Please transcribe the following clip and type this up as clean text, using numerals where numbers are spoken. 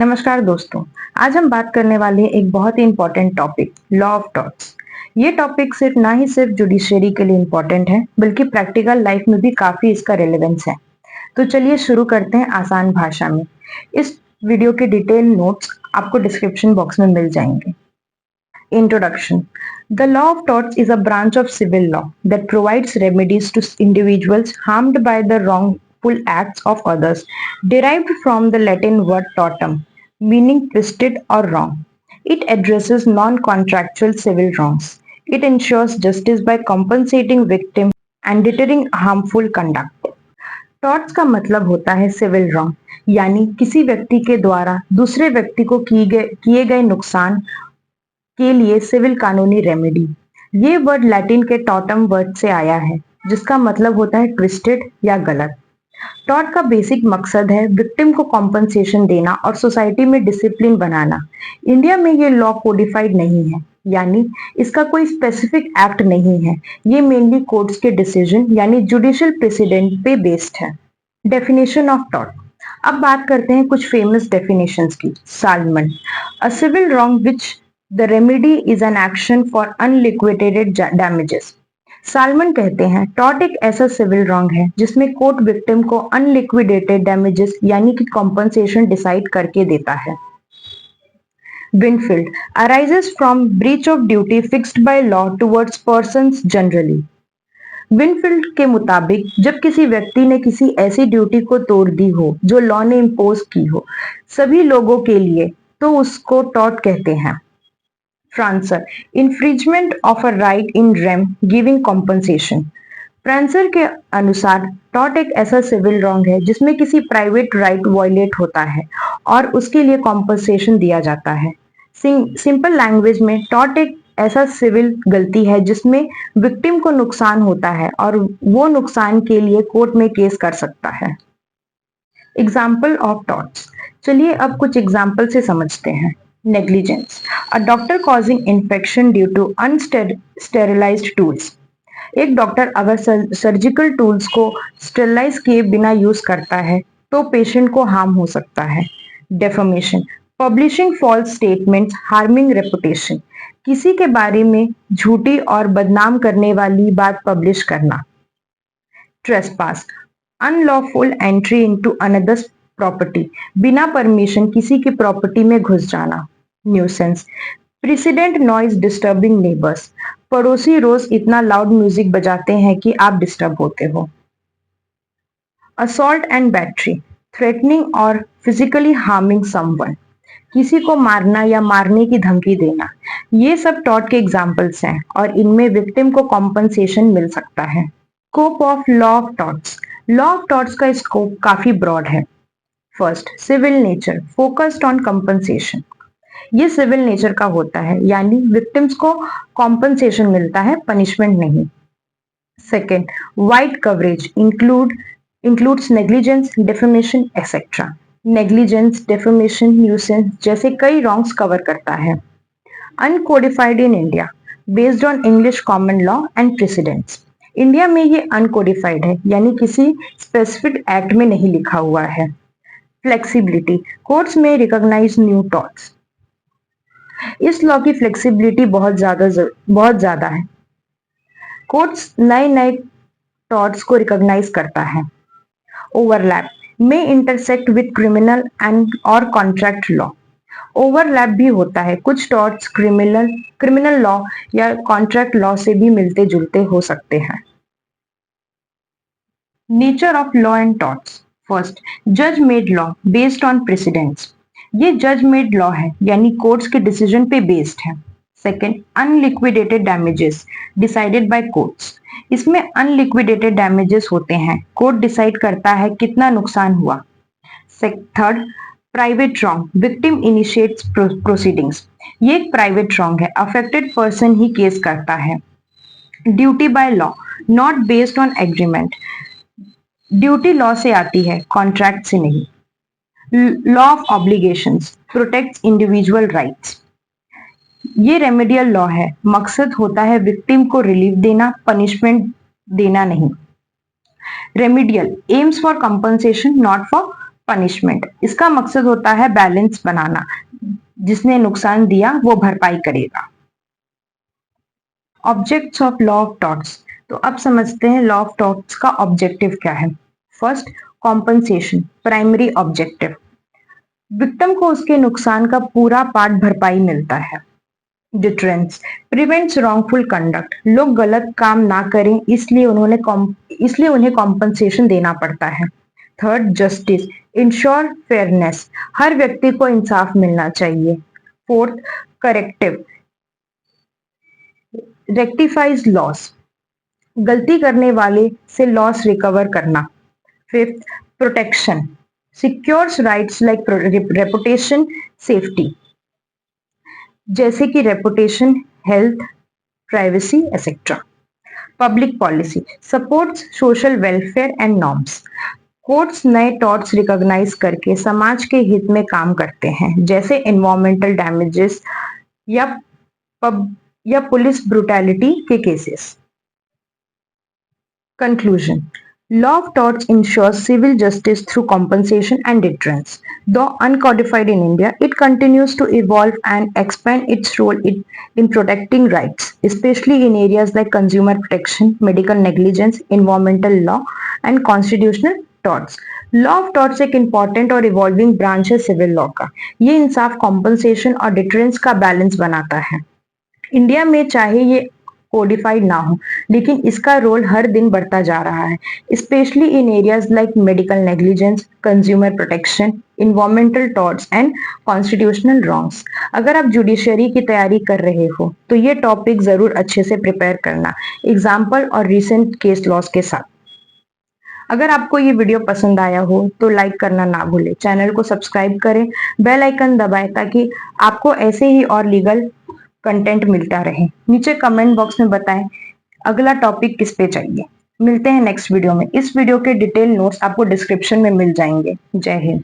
नमस्कार दोस्तों। आज हम बात करने वाले हैं एक बहुत ही important topic, law of torts. ये टॉपिक सिर्फ जुडिशरी के लिए इम्पोर्टेंट है, बल्कि प्रैक्टिकल लाइफ में भी काफी इसका रेलेवेंस है। तो चलिए शुरू करते हैं आसान भाषा में। इस वीडियो के डिटेल नोट्स आपको डिस्क्रिप्शन बॉक्स में मिल जाएंगे। Introduction. The law of torts is a branch of civil law that provides remedies to individuals harmed by the wrongful acts of others, derived from the Latin word tortum, meaning twisted or wrong. It addresses non-contractual civil wrongs. It ensures justice by compensating victims and deterring harmful conduct. Torts का मतलब होता है civil wrong, यानी किसी व्यक्ति के द्वारा दूसरे व्यक्ति को किए गए नुकसान के लिए सिविल कानूनी रेमेडी। ये वर्ड लैटिन के टॉटम वर्ड से आया है, जिसका मतलब होता है ट्विस्टेड या गलत। टॉर्ट का बेसिक मकसद है विक्टिम को कॉम्पनसेशन देना और सोसाइटी में डिसिप्लिन बनाना। इंडिया में ये लॉ कोडिफाइड नहीं है, यानी इसका कोई स्पेसिफिक एक्ट नहीं है। ये मेनली कोर्ट्स के डिसीजन यानी जुडिशियल प्रेसिडेंट पे बेस्ड है। Definition of tort. अब बात करते हैं कुछ फेमस डेफिनेशंस की। Salmond, a civil wrong which the remedy is an action for unliquidated damages. Salmond कहते हैं टॉर्ट एक ऐसा सिविल रॉन्ग है जिसमें कोर्ट विक्टिम को अनलिक्विडेटेड डैमेजेस यानी कि कॉम्पनसेशन डिसाइड करके देता है। Winfield, arises from breach of duty fixed by law towards persons generally. Winfield के मुताबिक जब किसी व्यक्ति ने किसी ऐसी ड्यूटी को तोड़ दी हो जो लॉ ने इम्पोज की हो सभी लोगों के लिए, तो उसको टॉर्ट कहते हैं। फ्रांसर, infringement of a right in rem giving compensation। फ्रांसर के अनुसार टॉर्ट एक ऐसा सिविल रॉन्ग है जिसमें किसी प्राइवेट राइट वायलेट होता है और उसके लिए कॉम्पनसेशन दिया जाता है। सिंपल लैंग्वेज में टॉर्ट एक ऐसा सिविल गलती है जिसमें विक्टिम को नुकसान होता है और वो नुकसान के लिए कोर्ट में केस कर सकता है। Example of torts. चलिए अब कुछ एग्जाम्पल से समझते हैं। Negligence, a doctor causing infection due to unsterilized tools। एक डॉक्टर अगर सर्जिकल टूल्स को स्टेरलाइज किए बिना यूज करता है तो पेशेंट को हार्म हो सकता है। Defamation, publishing false statements harming reputation. किसी के बारे में झूठी और बदनाम करने वाली बात पब्लिश करना। Trespass, unlawful entry into another's property, बिना परमिशन किसी की प्रॉपर्टी में घुस जाना। Nuisance, president noise disturbing neighbours, पड़ोसी रोज इतना लाउड म्यूजिक बजाते हैं कि आप डिस्टर्ब होते हो। असॉल्ट एंड बैटरी, थ्रेटनिंग और फिजिकली हार्मिंग समवन, किसी को मारना या मारने की धमकी देना। ये सब टॉर्ट के एग्जाम्पल्स हैं और इनमें विक्टिम को कॉम्पनसेशन मिल सकता है। Scope of law of torts. Law of torts का स्कोप काफी ब्रॉड है। First, civil nature, focused on compensation. ये सिविल नेचर का होता है, यानी विक्टिम्स को कॉम्पनसेशन मिलता है, पनिशमेंट नहीं। Second, wide coverage, includes negligence, defamation etcetera. Negligence, defamation, nuisance जैसे कई रॉन्ग्स कवर करता है। Uncodified in India, based on English common law and precedents. India में ये अनकोडिफाइड है, यानी किसी स्पेसिफिक एक्ट में नहीं लिखा हुआ है। फ्लेक्सिबिलिटी, कोर्ट्स में रिकॉग्नाइज न्यू टॉर्ट्स। इस लॉ की फ्लेक्सिबिलिटी बहुत ज्यादा है। कोर्ट्स नए नए टॉर्ट्स को रिकॉग्नाइज करता है। ओवरलैप, में इंटरसेक्ट विद क्रिमिनल एंड और कॉन्ट्रैक्ट लॉ। ओवरलैप भी होता है, कुछ टॉर्ट्स क्रिमिनल लॉ या कॉन्ट्रैक्ट लॉ से भी मिलते जुलते हो सकते हैं। Nature of law and torts. First, जज made law based on precedents. ये जज मेड लॉ है, यानी कोर्ट्स के डिसीजन पे बेस्ड है। Second, unliquidated damages decided by courts. इसमें अनलिक्विडेटेड डैमेजेस होते हैं, कोर्ट डिसाइड करता है कितना नुकसान हुआ। Third, private wrong, victim initiates proceedings. ये एक प्राइवेट रॉन्ग है, अफेक्टेड पर्सन ही केस करता है। Duty by law, not based on agreement. Duty law से आती है, कॉन्ट्रैक्ट से नहीं। Law of obligations, protects individual rights. ये रेमेडियल लॉ है, मकसद होता है विक्टिम को रिलीफ देना, पनिशमेंट देना नहीं। Remedial, AIIMS for compensation not for punishment, इसका मकसद होता है बैलेंस बनाना, जिसने नुकसान दिया वो भरपाई करेगा। Objects of law of torts, तो अब समझते हैं लॉ ऑफ टॉर्ट्स का ऑब्जेक्टिव क्या है। First, compensation, primary objective, victim को उसके नुकसान का पूरा पार्ट भरपाई मिलता है। डिटरेंस, प्रिवेंट्स रॉन्गफुल कंडक्ट, लोग गलत काम ना करें इसलिए उन्हें कॉम्पनसेशन देना पड़ता है। थर्ड, जस्टिस, इंश्योर फेयरनेस, हर व्यक्ति को इंसाफ मिलना चाहिए। फोर्थ, करेक्टिव, रेक्टिफाइज लॉस, गलती करने वाले से लॉस रिकवर करना। Fifth, protection, secures rights like reputation, safety, जैसे कि reputation, health, privacy etcetera. Public policy, supports social welfare and norms, courts नए टॉर्ट्स रिकॉग्नाइज करके समाज के हित में काम करते हैं, जैसे एनवायरमेंटल डैमेजेस या पब या पुलिस ब्रुटैलिटी के cases. Conclusion: Law of torts ensures civil justice through compensation and deterrence. Though uncodified in India, it continues to evolve and expand its role in protecting rights, especially in areas like consumer protection, medical negligence, environmental law, and constitutional torts. Law of torts एक important और evolving branch है civil law का। ये इंसाफ, compensation और deterrence का balance बनाता है। India में चाहे ये कोडिफाइड ना हो, लेकिन इसका रोल हर दिन बढ़ता जा रहा है, specially in areas like medical negligence, consumer protection, environmental torts and constitutional wrongs. अगर आप जुडिशरी की तैयारी कर रहे हो तो ये टॉपिक जरूर अच्छे से प्रिपेयर करना, एग्जाम्पल और रिसेंट केस लॉस के साथ। अगर आपको ये वीडियो पसंद आया हो तो लाइक करना ना भूलें, चैनल को सब्सक्राइब करें, बेल आइकन दबाएं ताकि आपको ऐसे ही और लीगल कंटेंट मिलता रहे। नीचे कमेंट बॉक्स में बताएं अगला टॉपिक किस पे चाहिए। मिलते हैं नेक्स्ट वीडियो में। इस वीडियो के डिटेल नोट्स आपको डिस्क्रिप्शन में मिल जाएंगे। जय हिंद।